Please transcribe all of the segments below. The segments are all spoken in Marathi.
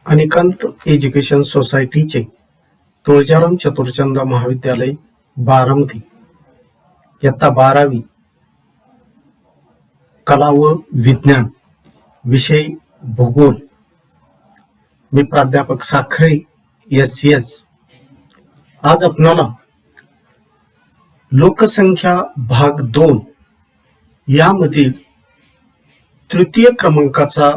अनिकांत एज्युकेशन सोसायटीचे तुळजाराम चतुर्चंद महाविद्यालय बारामती इयत्ता 12वी कला व विज्ञान विषय भूगोल। मी प्राध्यापक साखरे एस. आज आपणाला लोकसंख्या भाग 2 यामधील तृतीय क्रमांकाचा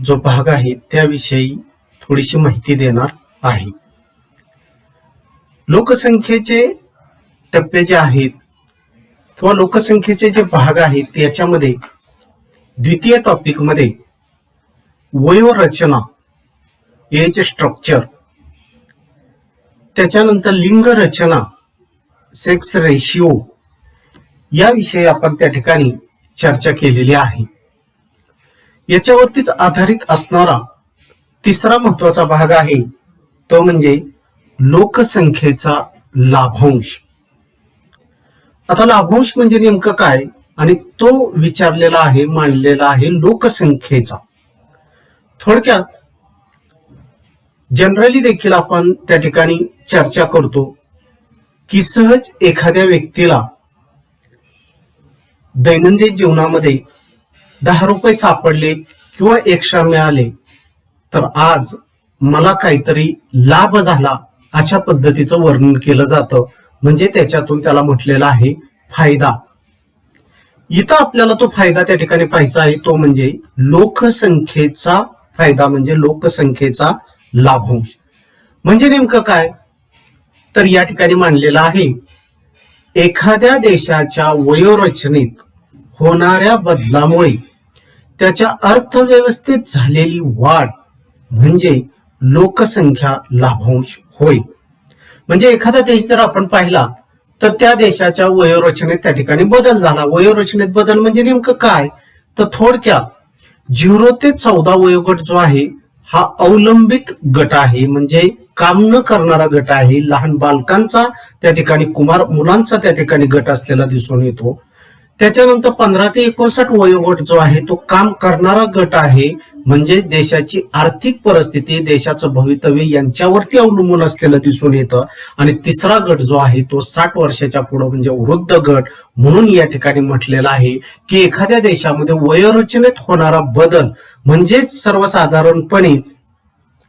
जो भाग आहे त्याविषयी थोडीशी माहिती देणार आहे। लोकसंख्येचे टप्पे जे आहेत किंवा लोकसंख्येचे जे भाग आहेत त्याच्यामध्ये द्वितीय टॉपिक मध्ये वयोरचना एज स्ट्रक्चर, त्याच्यानंतर लिंग रचना सेक्स रेशिओ याविषयी आपण त्या ठिकाणी चर्चा केलेली आहे। याच्यावरतीच आधारित असणारा तिसरा महत्वाचा भाग आहे तो म्हणजे लोकसंख्येचा लाभांश। आता लाभांश म्हणजे नेमकं काय आणि तो विचारलेला आहे, मांडलेला आहे लोकसंख्येचा। थोडक्यात जनरली देखील आपण त्या ठिकाणी चर्चा करतो की सहज एखाद्या व्यक्तीला दैनंदिन जीवनामध्ये 10 रुपये सापडले किंवा एक्स्ट्रा मिळाले तर आज मला काहीतरी लाभ झाला अशा पद्धतीचं वर्णन केलं जातं, म्हणजे त्याच्यातून त्याला म्हटलेलं आहे फायदा। इथं आपल्याला तो फायदा त्या ठिकाणी पाहायचा आहे तो म्हणजे लोकसंख्येचा फायदा, म्हणजे लोकसंख्येचा लाभांश। म्हणजे नेमकं काय तर या ठिकाणी मांडलेलं आहे एखाद्या देशाच्या वयोरचनेत होणाऱ्या बदलामुळे त्याच्या अर्थव्यवस्थेत झालेली वाढ म्हणजे लोकसंख्या लाभांश होय। म्हणजे एखादा देश जर आपण पाहिला तर त्या देशाच्या वयोरचनेत त्या ठिकाणी बदल झाला। वयोरचनेत बदल म्हणजे नेमकं काय तर थोडक्यात 0 ते 14 वयोगट जो आहे हा अवलंबित गट आहे, म्हणजे काम न करणारा गट आहे। लहान बालकांचा त्या ठिकाणी कुमार मुलांचा त्या ठिकाणी गट असलेला दिसून येतो। त्याच्यानंतर 15 ते 59 वयोगट जो आहे तो काम करणारा गट आहे, म्हणजे देशाची आर्थिक परिस्थिती, देशाचं भवितव्य यांच्यावरती अवलंबून असलेलं दिसून येतं। आणि तिसरा गट जो आहे तो 60 वर्षाच्या पुढे म्हणजे वृद्ध गट। म्हणून या ठिकाणी म्हटलेलं आहे की एखाद्या देशामध्ये वयोरचनेत होणारा बदल म्हणजे सर्वसाधारणपणे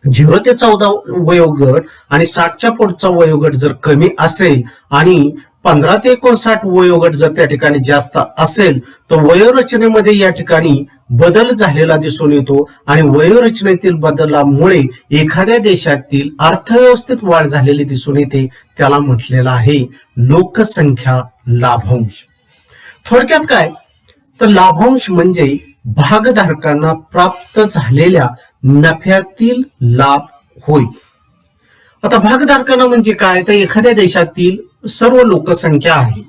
0 ते 14 वयोगट आणि 60च्या पुढचा वयोगट जर कमी असेल आणि 15 ते 59 वयोगट जर त्या ठिकाणी जास्त असेल तर वयोरचनेमध्ये या ठिकाणी बदल झालेला दिसून येतो। आणि वयोरचनेतील बदलामुळे एखाद्या देशातील अर्थव्यवस्थेत वाढ झालेली दिसून येते, त्याला म्हटलेलं आहे लोकसंख्या लाभांश। थोडक्यात काय तर लाभांश म्हणजे भागधारकांना प्राप्त झालेल्या नफ्यातील लाभ होय। आता भागधारकांना म्हणजे काय तर एखाद्या देशातील सर्व लोकसंख्या आहे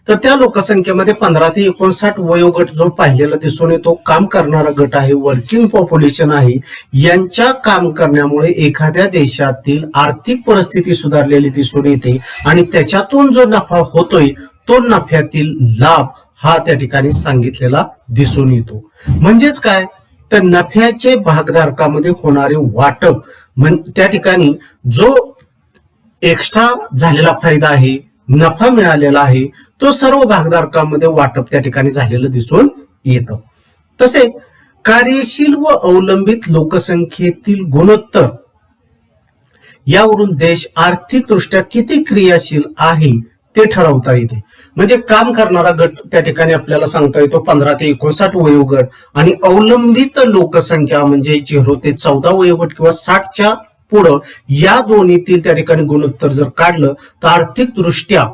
तर त्या लोकसंख्येमध्ये 15 ते 59 वयोगट जो पाहिलेला दिसून येतो काम करणारा गट आहे, वर्किंग पॉप्युलेशन आहे। यांच्या काम करण्यामुळे एखाद्या देशातील आर्थिक परिस्थिती सुधारलेली दिसून येते आणि त्याच्यातून जो नफा होतोय तो नफ्यातील लाभ हा त्या ठिकाणी सांगितलेला दिसून येतो। म्हणजेच काय तर नफ्याचे भागधारकामध्ये होणारे वाटप, त्या ठिकाणी जो एक्स्ट्रा झालेला फायदा आहे, नफा मिळालेला आहे तो सर्व भागधारकांमध्ये वाटप त्या ठिकाणी झालेलं दिसून येतं। तसेच कार्यशील व अवलंबित लोकसंख्येतील गुणोत्तर यावरून देश आर्थिकदृष्ट्या किती क्रियाशील आहे ते ठरवता येते। म्हणजे काम करणारा गट त्या ठिकाणी आपल्याला सांगता येतो 15 ते 59 वयोगट आणि अवलंबित लोकसंख्या म्हणजे 0 ते 14 वयोगट किंवा 60च्या पुढं या दोन्हीतील त्या ठिकाणी गुणोत्तर जर काढलं तर आर्थिक दृष्ट्या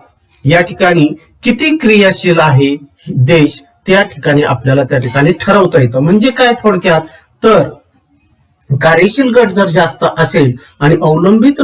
या ठिकाणी किती क्रियाशील आहे देश त्या ठिकाणी आपल्याला त्या ठिकाणी ठरवता येतं। म्हणजे काय थोडक्यात तर कार्यशील गट जर जास्त असेल आणि अवलंबित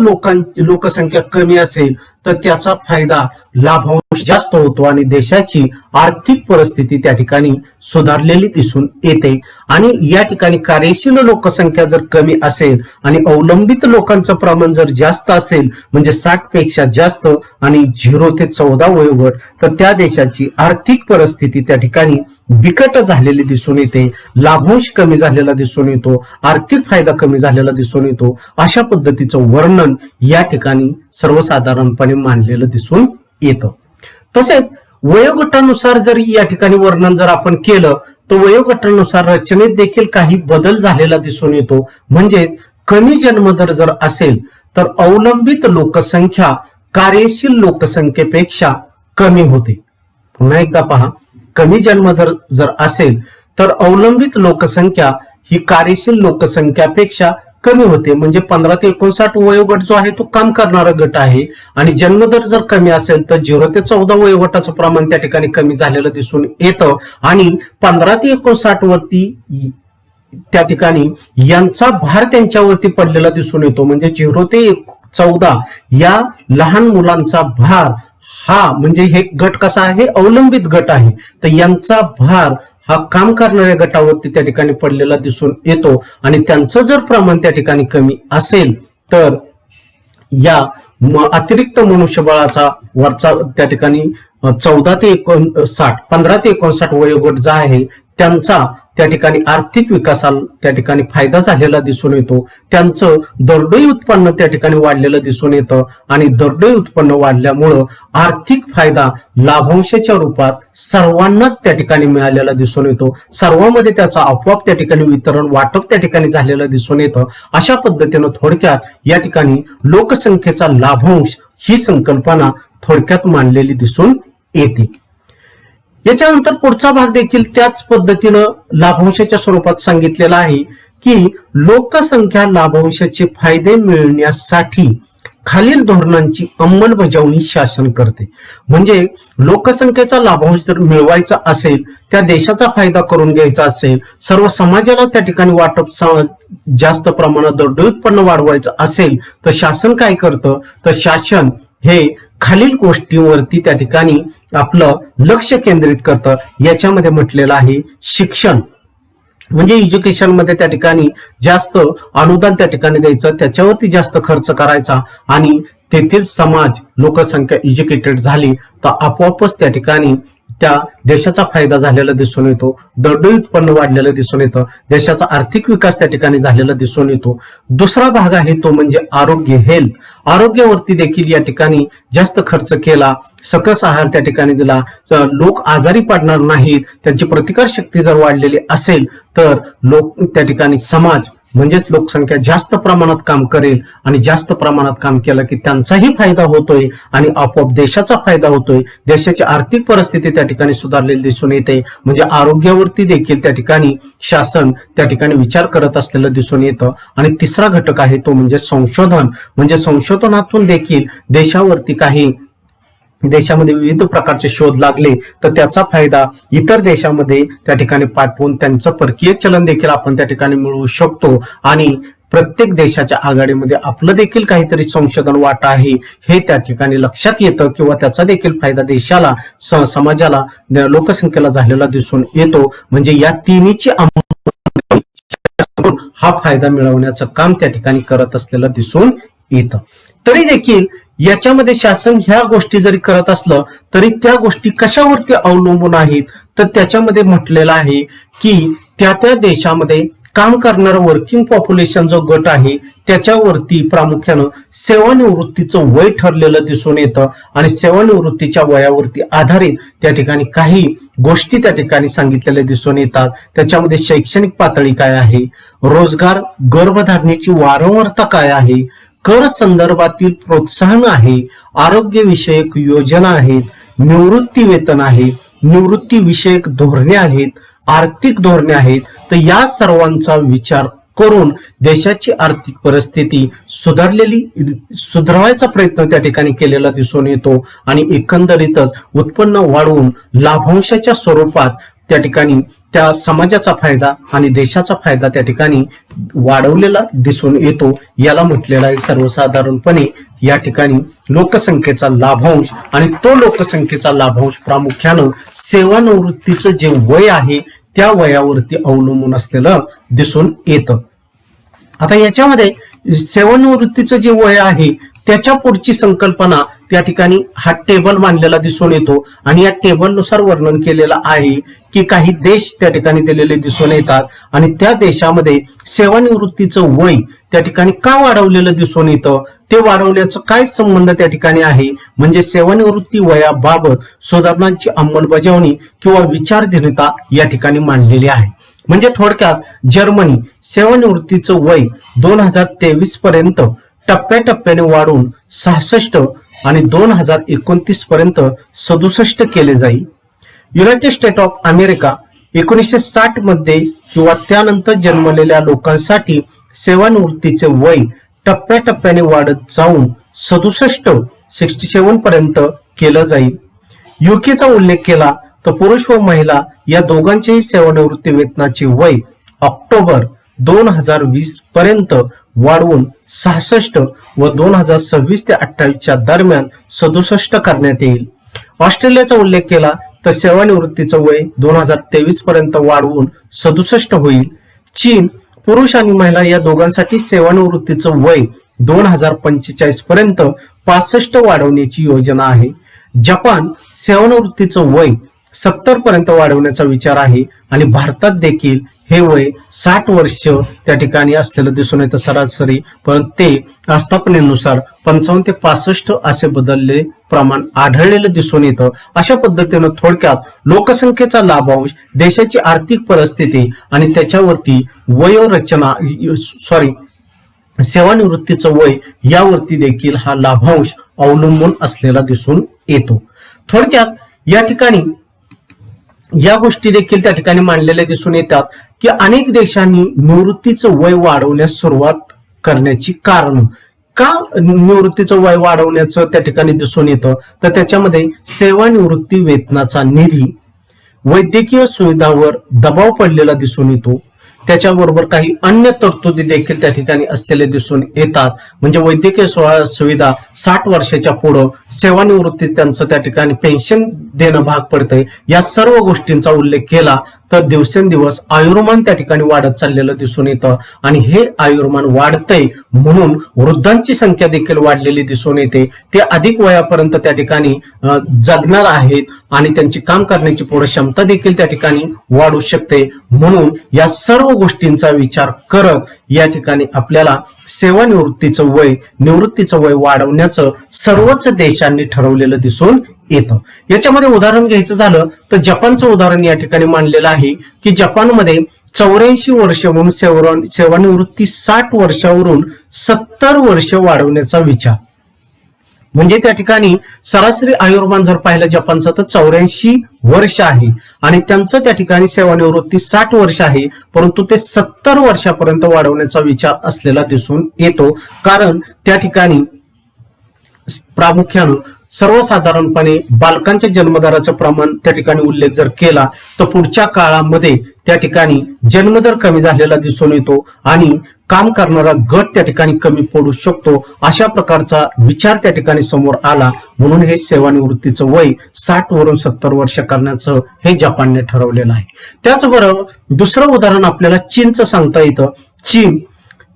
लोकसंख्या कमी असेल तर त्याचा फायदा लाभांश जास्त होतो आणि देशाची आर्थिक परिस्थिती त्या ठिकाणी सुधारलेली दिसून येते. आणि या ठिकाणी कार्यशील लोकसंख्या जर कमी असेल आणि अवलंबित लोकांचं प्रमाण जर जास्त असेल म्हणजे 60 पेक्षा जास्त आणि 0 ते 14 वयोगट, तर त्या देशाची आर्थिक परिस्थिती त्या ठिकाणी बिकट झालेली दिसून येते, लाभांश कमी झालेला दिसून येतो, आर्थिक फायदा कमी झालेला दिसून येतो. अशा पद्धतीचं वर्णन या ठिकाणी सर्वसाधारणपणे मांडलेलं दिसून येतं. तसेच वयोगटानुसार जर या ठिकाणी वर्णन जर आपण केलं तर वयोगटानुसार रचनेत देखील काही बदल झालेला दिसून येतो. म्हणजेच कमी जन्मदर जर असेल तर अवलंबित लोकसंख्या कार्यशील लोकसंख्येपेक्षा कमी होते. पुन्हा एकदा पहा, कमी जन्मदर जर असेल तर अवलंबित लोकसंख्या ही कार्यशील लोकसंख्यापेक्षा कमी होते. म्हणजे 15 ते 59 वयोगट जो आहे तो काम करणारा गट आहे आणि जन्मदर जर कमी असेल तर 0 ते 14 वयोगटाचं प्रमाण त्या ठिकाणी कमी झालेलं दिसून येतं. आणि 15 ते 59 वरती त्या ठिकाणी यांचा भार त्यांच्यावरती पडलेला दिसून येतो. म्हणजे 0 ते 14 या लहान मुलांचा भार हा म्हणजे हे गट कसा आहे, अवलंबित गट आहे, तर यांचा भार हा काम करणाऱ्या गटावरती त्या ठिकाणी पडलेला दिसून येतो. आणि त्यांचं जर प्रमाण त्या ठिकाणी कमी असेल तर या अतिरिक्त मनुष्यबळाचा वरचा त्या ठिकाणी 14 ते 59 15 ते 59 वयोगट जो आहे त्यांचा त्या ठिकाणी आर्थिक विकासाला त्या ठिकाणी फायदा झालेला दिसून येतो. त्यांचं दरडोई उत्पन्न त्या ठिकाणी वाढलेलं दिसून येतं आणि दरडोई उत्पन्न वाढल्यामुळं आर्थिक फायदा लाभांशाच्या रूपात सर्वांनाच त्या ठिकाणी मिळालेला दिसून येतो. सर्वांमध्ये त्याचा आपोआप त्या ठिकाणी वितरण वाटप त्या ठिकाणी झालेलं दिसून येतं. अशा पद्धतीनं थोडक्यात या ठिकाणी लोकसंख्येचा लाभांश ही संकल्पना थोडक्यात मांडलेली दिसून येते. याच्यानंतर पुढचा भाग देखील त्याच पद्धतीनं लाभांशाच्या स्वरूपात सांगितलेला आहे की लोकसंख्या लाभांशाचे फायदे मिळण्यासाठी खालील धोरणांची अंमलबजावणी शासन करते. म्हणजे लोकसंख्येचा लाभांश जर मिळवायचा असेल, त्या देशाचा फायदा करून घ्यायचा असेल, सर्व समाजाला त्या ठिकाणी वाटप जास्त प्रमाणात दरडोई उत्पन्न वाढवायचं असेल तर शासन काय करतं, तर शासन हे खालील गोष्टींवरती त्या ठिकाणी आपलं लक्ष केंद्रित करतं. याच्यामध्ये म्हटलेलं आहे शिक्षण, म्हणजे एज्युकेशन मध्ये त्या ठिकाणी जास्त अनुदान त्या ठिकाणी द्यायचं, त्याच्यावरती जास्त खर्च करायचा आणि तेथील समाज लोकसंख्या एज्युकेटेड झाली तर आपोआपच त्या ठिकाणी त्या देशाचा फायदा झालेला दिसून येतो, दरडोई उत्पन्न वाढलेलं दिसून येतं, देशाचा आर्थिक विकास त्या ठिकाणी झालेला दिसून येतो. दुसरा भाग आहे तो म्हणजे आरोग्य, हेल्थ. आरोग्यावरती देखील या ठिकाणी जास्त खर्च केला, सकस आहार त्या ठिकाणी दिला, लोक आजारी पडणार नाहीत, त्यांची प्रतिकार शक्ती जर वाढलेली असेल तर लोक त्या ठिकाणी समाज म्हणजेच लोकसंख्या जास्त प्रमाणात काम करेल आणि जास्त प्रमाणात काम केलं की त्यांचाही फायदा होतोय आणि आपोआप देशाचा फायदा होतोय. देशाची आर्थिक परिस्थिती त्या ठिकाणी सुधारलेली दिसून येते. म्हणजे आरोग्यावरती देखील त्या ठिकाणी शासन त्या ठिकाणी विचार करत असलेलं दिसून येतं. आणि तिसरा घटक आहे तो म्हणजे संशोधन. म्हणजे संशोधनातून देखील देशामध्ये विविध प्रकारचे शोध लागले तर त्याचा फायदा इतर देशामध्ये त्या ठिकाणी पाठवून त्यांचं परकीय चलन देखील आपण त्या ठिकाणी मिळवू शकतो. आणि प्रत्येक देशाच्या आघाडीमध्ये आपलं देखील काहीतरी संशोधन वाटा आहे हे त्या ठिकाणी लक्षात येतं किंवा त्याचा देखील फायदा देशाला, समाजाला, लोकसंख्येला झालेला दिसून येतो. म्हणजे या तिन्हीची हा फायदा मिळवण्याचं काम त्या ठिकाणी करत असलेलं दिसून येतं. तरी देखील याच्यामध्ये शासन ह्या गोष्टी जरी करत असलं तरी त्या गोष्टी कशावरती अवलंबून आहेत तर त्याच्यामध्ये म्हटलेलं आहे की त्या देशामध्ये काम करणारं वर्किंग पॉप्युलेशन जो गट आहे त्याच्यावरती प्रामुख्यानं सेवानिवृत्तीचं वय ठरलेलं दिसून येतं. आणि सेवानिवृत्तीच्या वयावरती आधारित त्या ठिकाणी काही गोष्टी त्या ठिकाणी सांगितलेल्या दिसून येतात. त्याच्यामध्ये शैक्षणिक पातळी काय आहे, रोजगार, गर्भधारणेची वारंवारता काय आहे, कर संदर्भातील प्रोत्साहन आहे, आरोग्य विषयक योजना आहेत, निवृत्ती वेतन आहे, निवृत्ती विषयक धोरणे आहेत, आर्थिक धोरणे आहेत. तर या सर्वांचा विचार करून देशाची आर्थिक परिस्थिती सुधारवायचा प्रयत्न त्या ठिकाणी केलेला दिसून येतो. आणि एकंदरीतच उत्पन्न वाढवून लाभांशाच्या स्वरूपात त्या ठिकाणी त्या समाजाचा फायदा आणि देशाचा फायदा त्या ठिकाणी वाढवलेला दिसून येतो. याला म्हटलेला आहे सर्वसाधारणपणे या ठिकाणी लोकसंख्येचा लाभांश. आणि तो लोकसंख्येचा लाभांश प्रामुख्यानं सेवानिवृत्तीचं जे वय आहे त्या वयावरती अवलंबून असलेलं दिसून येतं. आता याच्यामध्ये सेवानिवृत्तीचं जे वय आहे त्याच्या पुढची संकल्पना त्या ठिकाणी हा टेबल मांडलेला दिसून येतो. आणि या टेबलनुसार वर्णन केलेलं आहे की काही देश त्या ठिकाणी दिलेले दिसून येतात आणि त्या देशामध्ये सेवानिवृत्तीचं वय त्या ठिकाणी का वाढवलेलं दिसून येतं, ते वाढवण्याचा काय संबंध त्या ठिकाणी आहे, म्हणजे सेवानिवृत्ती वयाबाबत सुधारणांची अंमलबजावणी किंवा विचारधीनता या ठिकाणी मांडलेली आहे. म्हणजे थोडक्यात जर्मनी सेवानिवृत्तीचं वय 2023 पर्यंत टप्प्याटप्प्याने वाढून 66 आणि 2029 पर्यंत 67 केले जाईल. युनायटेड स्टेट ऑफ अमेरिका 1960 मध्ये किंवा त्यानंतर जन्मलेल्या लोकांसाठी सेवानिवृत्तीचे वय टप्प्याटप्प्याने वाढत जाऊन 67 पर्यंत केलं जाईल. युकेचा उल्लेख केला तर पुरुष व महिला या दोघांचेही सेवानिवृत्ती वेतनाचे वय ऑक्टोबर 2020 पर्यंत वाढवून 66 व 2026 ते 28 दरम्यान 67 करण्यात येईल. ऑस्ट्रेलियाचा उल्लेख केला तर सेवानिवृत्तीचं वय 2023 पर्यंत वाढवून 67 होईल. चीन पुरुष आणि महिला या दोघांसाठी सेवानिवृत्तीचं वय 2045 पर्यंत 65 वाढवण्याची योजना आहे. जपान सेवानिवृत्तीचं वय 70 पर्यंत वाढवण्याचा विचार आहे. आणि भारतात देखील हे वय 60 वर्ष त्या ठिकाणी असलेलं दिसून येतं सरासरी, पण ते आस्थापनेनुसार 55 ते 65 असे बदलले प्रमाण आढळलेलं दिसून येतं. अशा पद्धतीनं थोडक्यात लोकसंख्येचा लाभांश, देशाची आर्थिक परिस्थिती आणि त्याच्यावरती वयोरचना सेवानिवृत्तीचं वय यावरती देखील हा लाभांश अवलंबून असलेला दिसून येतो. थोडक्यात या ठिकाणी या गोष्टी देखील त्या ठिकाणी मांडलेल्या दिसून येतात की अनेक देशांनी निवृत्तीचं वय वाढवण्यास सुरुवात करण्याची कारण का निवृत्तीचं वय वाढवण्याचं त्या ठिकाणी दिसून येतं, तर त्याच्यामध्ये सेवानिवृत्ती वेतनाचा निधी, वैद्यकीय सुविधावर दबाव पडलेला दिसून येतो. त्याच्याबरोबर काही अन्य तरतुदी देखील त्या ठिकाणी असलेले दिसून येतात. म्हणजे वैद्यकीय सुविधा 60 वर्षाच्या पुढं सेवानिवृत्ती त्यांचं त्या ठिकाणी पेन्शन देणं भाग पडतंय. या सर्व गोष्टींचा उल्लेख केला तर दिवसेंदिवस आयुर्मान त्या ठिकाणी वाढत चाललेलं दिसून येतं. आणि हे आयुर्मान वाढतंय म्हणून वृद्धांची संख्या देखील वाढलेली दिसून येते. ते अधिक वयापर्यंत त्या ठिकाणी जगणार आहेत आणि त्यांची काम करण्याची पुढे क्षमता देखील त्या ठिकाणी वाढू शकते. म्हणून या सर्व गोष्टींचा विचार करत या ठिकाणी आपल्याला सेवानिवृत्तीचं वय, निवृत्तीचं वय वाढवण्याचं सर्वच देशांनी ठरवलेलं दिसून येतं. याच्यामध्ये उदाहरण घ्यायचं झालं तर जपानचं उदाहरण या ठिकाणी मांडलेलं आहे की जपानमध्ये 84 वर्ष म्हणून सेवानिवृत्ती 60 वर्षावरून 70 वर्ष वाढवण्याचा विचार. म्हणजे त्या ठिकाणी सरासरी आयुर्मान जर पाहिलं जपानचं तर 84 वर्ष आहे आणि त्यांचं त्या ठिकाणी सेवानिवृत्ती 60 वर्ष आहे, परंतु ते 70 वर्षापर्यंत वाढवण्याचा विचार असलेला दिसून येतो. कारण त्या ठिकाणी प्रामुख्यानं सर्वसाधारणपणे बालकांच्या जन्मदराचं प्रमाण त्या ठिकाणी उल्लेख जर केला तर पुढच्या काळामध्ये त्या ठिकाणी जन्मदर कमी झालेला दिसून येतो आणि काम करणारा गट त्या ठिकाणी कमी पडू शकतो. अशा प्रकारचा विचार त्या ठिकाणी समोर आला म्हणून हे सेवानिवृत्तीचं वय 60 वरून 70 वर्ष करण्याचं हे जपानने ठरवलेलं आहे. त्याचबरोबर दुसरं उदाहरण आपल्याला चीनचं सांगता येतं. चीन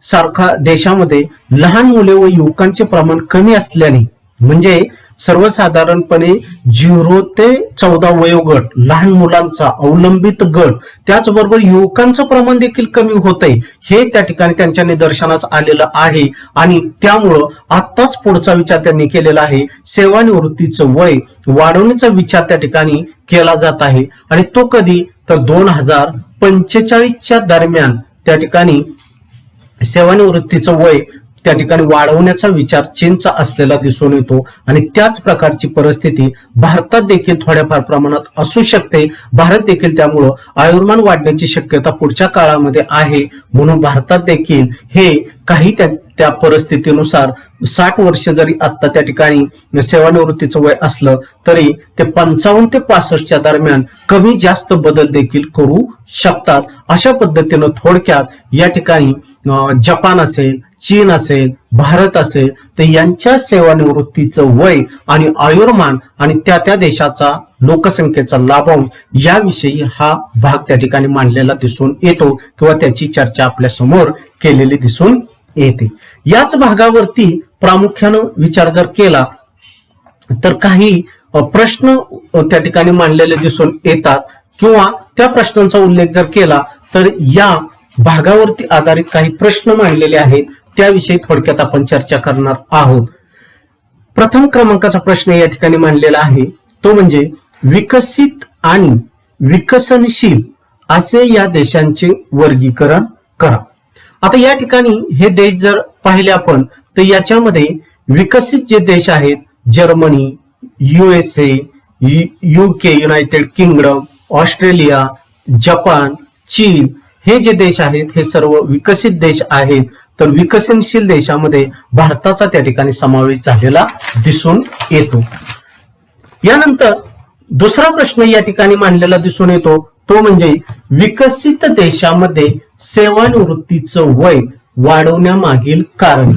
सारखा देशामध्ये लहान मुले व युवकांचे प्रमाण कमी असल्याने, म्हणजे सर्वसाधारणपणे 0 ते 14 वयोगट लहान मुलांचा अवलंबित गट, त्याचबरोबर युवकांचं प्रमाण देखील कमी होतंय हे त्या ठिकाणी त्यांच्या निदर्शनास आलेलं आहे. आणि त्यामुळं आताच पुढचा विचार त्यांनी केलेला आहे, सेवानिवृत्तीचं वय वाढवण्याचा विचार त्या ठिकाणी केला जात आहे. आणि तो कधी तर 2045च्या दरम्यान त्या ठिकाणी सेवानिवृत्तीचं वय त्या ठिकाणी वाढवण्याचा विचार चीनचा असलेला दिसून येतो. आणि त्याच प्रकारची परिस्थिती भारतात देखील थोड्याफार प्रमाणात असू शकते. भारत देखील त्यामुळं आयुर्मान वाढण्याची शक्यता पुढच्या काळामध्ये आहे. म्हणून भारतात देखील हे काही त्या परिस्थितीनुसार 60 वर्ष जरी आता त्या ठिकाणी सेवानिवृत्तीचं वय असलं तरी ते 55 ते 65च्या दरम्यान कमी जास्त बदल देखील करू शकतात. अशा पद्धतीनं थोडक्यात या ठिकाणी जपान असेल, चीन असेल, भारत असेल तर यांच्या सेवानिवृत्तीचं वय आणि आयुर्मान आणि त्या देशाचा लोकसंख्येचा लाभांश याविषयी हा भाग त्या ठिकाणी मांडलेला दिसून येतो किंवा त्याची चर्चा आपल्या समोर केलेली दिसून येते. याच भागावरती प्रामुख्यानं विचार जर केला तर काही प्रश्न त्या ठिकाणी मांडलेले दिसून येतात किंवा त्या प्रश्नांचा उल्लेख जर केला तर या भागावरती आधारित काही प्रश्न मांडलेले आहेत त्याविषयी थोडक्यात आपण चर्चा करणार आहोत. प्रथम क्रमांकाचा प्रश्न या ठिकाणी मांडलेला आहे तो म्हणजे विकसित आणि विकसनशील असे या देशांचे वर्गीकरण करा. आता या ठिकाणी हे देश जर पाहिले आपण तर याच्यामध्ये विकसित जे देश आहेत Germany, USA, UK, United kingdom, Australia, Japan, चीन हे जे देश आहेत हे सर्व विकसित देश आहेत. तर विकसनशील देशामध्ये भारताचा त्या ठिकाणी समावेश झालेला दिसून येतो. यानंतर दुसरा प्रश्न या ठिकाणी मांडलेला दिसून येतो तो म्हणजे विकसित देशामध्ये सेवानिवृत्तीचं वय वाढवण्यामागील कारण.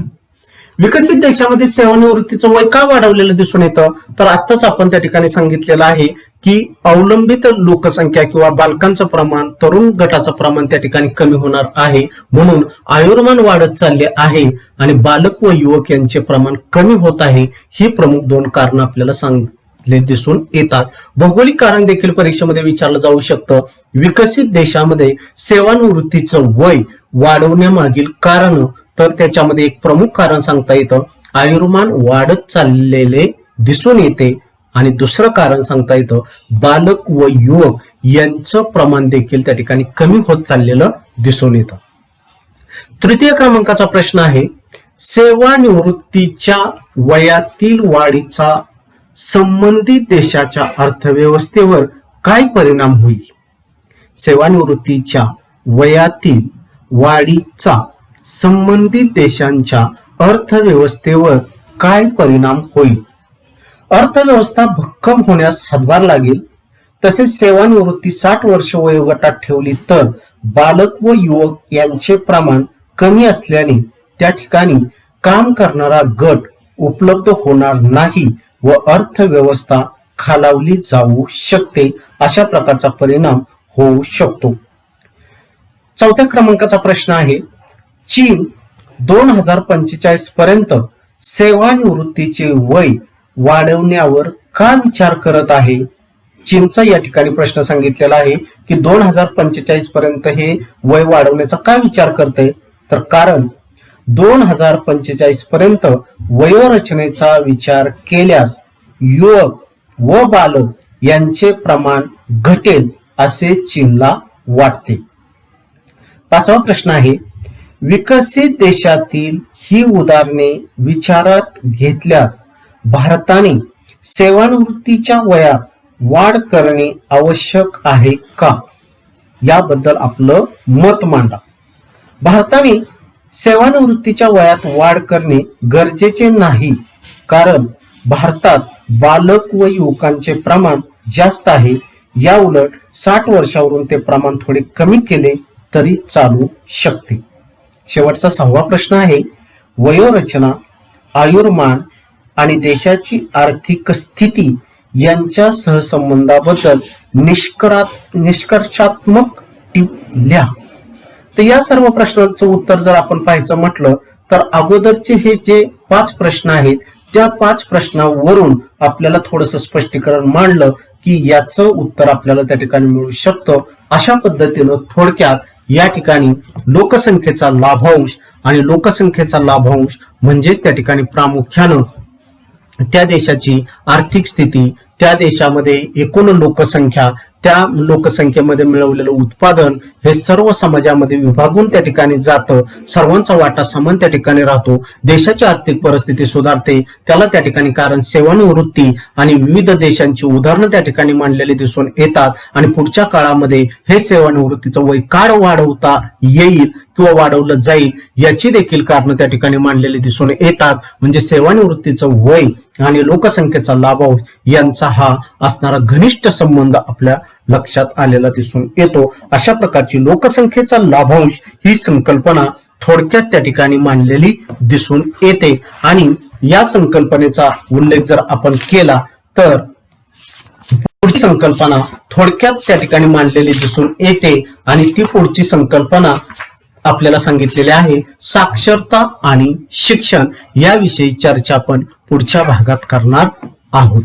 विकसित देशामध्ये सेवानिवृत्तीचं वय का वाढवलेलं दिसून येतं तर आत्ताच आपण त्या ठिकाणी सांगितलेलं आहे की अवलंबित लोकसंख्या किंवा बालकांचं प्रमाण, तरुण गटाचं प्रमाण त्या ठिकाणी कमी होणार आहे म्हणून आयुर्मान वाढत चालले आहे आणि बालक व युवक यांचे प्रमाण कमी होत आहे. ही प्रमुख 2 कारण आपल्याला सांगितले दिसून येतात. भौगोलिक कारण देखील परीक्षेमध्ये विचारलं जाऊ शकतं. विकसित देशामध्ये सेवानिवृत्तीचं वय वाढवण्यामागील कारण तर त्याच्यामध्ये एक प्रमुख कारण सांगता येतं आयुर्मान वाढत चाललेले दिसून येते आणि दुसरं कारण सांगता येतं बालक व युवक यांचं प्रमाण देखील त्या ठिकाणी कमी होत चाललेलं दिसून येतं. तृतीय क्रमांकाचा प्रश्न आहे सेवानिवृत्तीच्या वयातील वाढीचा संबंधित देशाच्या अर्थव्यवस्थेवर काय परिणाम होईल. सेवानिवृत्तीच्या वयातील वाढीचा संबंधित देशांच्या अर्थव्यवस्थेवर काय परिणाम होईल. अर्थव्यवस्था भक्कम होण्यास हातभार लागेल. तसेच सेवानिवृत्ती 60 वर्ष वयोगटात ठेवली तर बालक व युवक यांचे प्रमाण कमी असल्याने त्या ठिकाणी काम करणारा गट उपलब्ध होणार नाही व अर्थव्यवस्था खालावली जाऊ शकते. अशा प्रकारचा परिणाम होऊ शकतो. चौथ्या क्रमांकाचा प्रश्न आहे चीन 2045 पर्यंत सेवानिवृत्तीचे वय वाढवण्यावर का विचार करत आहे. चीनचा या ठिकाणी प्रश्न सांगितलेला आहे की 2045 पर्यंत हे वय वाढवण्याचा का विचार करते तर कारण 2045 पर्यंत वयोरचनेचा विचार केल्यास युवक व बालक यांचे प्रमाण घटेल असे चीनला वाटते. पाचवा प्रश्न आहे विकसित देशातील ही उदाहरणे विचारात घेतल्यास भारताने सेवानिवृत्तीच्या वयात वाढ करणे आवश्यक आहे का. याबद्दल आपलं मत मांडा. भारताने सेवानिवृत्तीच्या वयात वाढ करणे गरजेचे नाही कारण भारतात बालक व युवकांचे प्रमाण जास्त आहे. या उलट 60 वर्षावरून ते प्रमाण थोडे कमी केले तरी चालू शकते. शेवटचा 6वा प्रश्न आहे वयोरचना, आयुर्मान आणि देशाची आर्थिक स्थिती यांच्या सहसंबंधाबद्दल निष्कर्षात्मक टिप्पणी लिहा. तर या सर्व प्रश्नांचं उत्तर जर आपण पाहायचं म्हटलं तर अगोदरचे हे जे 5 प्रश्न आहेत त्या 5 प्रश्नावरून आपल्याला थोडंसं स्पष्टीकरण मांडलं की याचं उत्तर आपल्याला त्या ठिकाणी मिळू शकतं. अशा पद्धतीनं थोडक्यात या ठिकाणी लोकसंख्येचा लाभांश आणि लोकसंख्येचा लाभांश म्हणजेच त्या ठिकाणी प्रामुख्यानं त्या देशाची आर्थिक स्थिती, त्या देशामध्ये एकूण लोकसंख्या त्या लोकसंख्येमध्ये मिळवलेलं उत्पादन हे सर्व समाजामध्ये विभागून त्या ठिकाणी जातं, सर्वांचा वाटा समान त्या ठिकाणी राहतो, देशाची आर्थिक परिस्थिती सुधारते. त्याला त्या ठिकाणी कारण सेवानिवृत्ती आणि विविध देशांची उदाहरणं त्या ठिकाणी मांडलेली दिसून येतात. आणि पुढच्या काळामध्ये हे सेवानिवृत्तीचं वय काळ वाढवता येईल किंवा वाढवलं जाईल याची देखील कारणं त्या ठिकाणी मांडलेली दिसून येतात. म्हणजे सेवानिवृत्तीचं वय आणि लोकसंख्येचा लाभांश यांचा हा असणारा घनिष्ठ संबंध आपल्या लक्षात आलेला दिसून येतो. अशा प्रकारची लोकसंख्येचा लाभांश ही संकल्पना थोडक्यात त्या ठिकाणी मांडलेली दिसून येते. आणि या संकल्पनेचा उल्लेख जर आपण केला तर पुढची संकल्पना थोडक्यात त्या ठिकाणी मांडलेली दिसून येते. आणि ती पुढची संकल्पना आपल्याला सांगितलेली आहे साक्षरता आणि शिक्षण. याविषयी चर्चा आपण पुढच्या भागात करणार आहोत.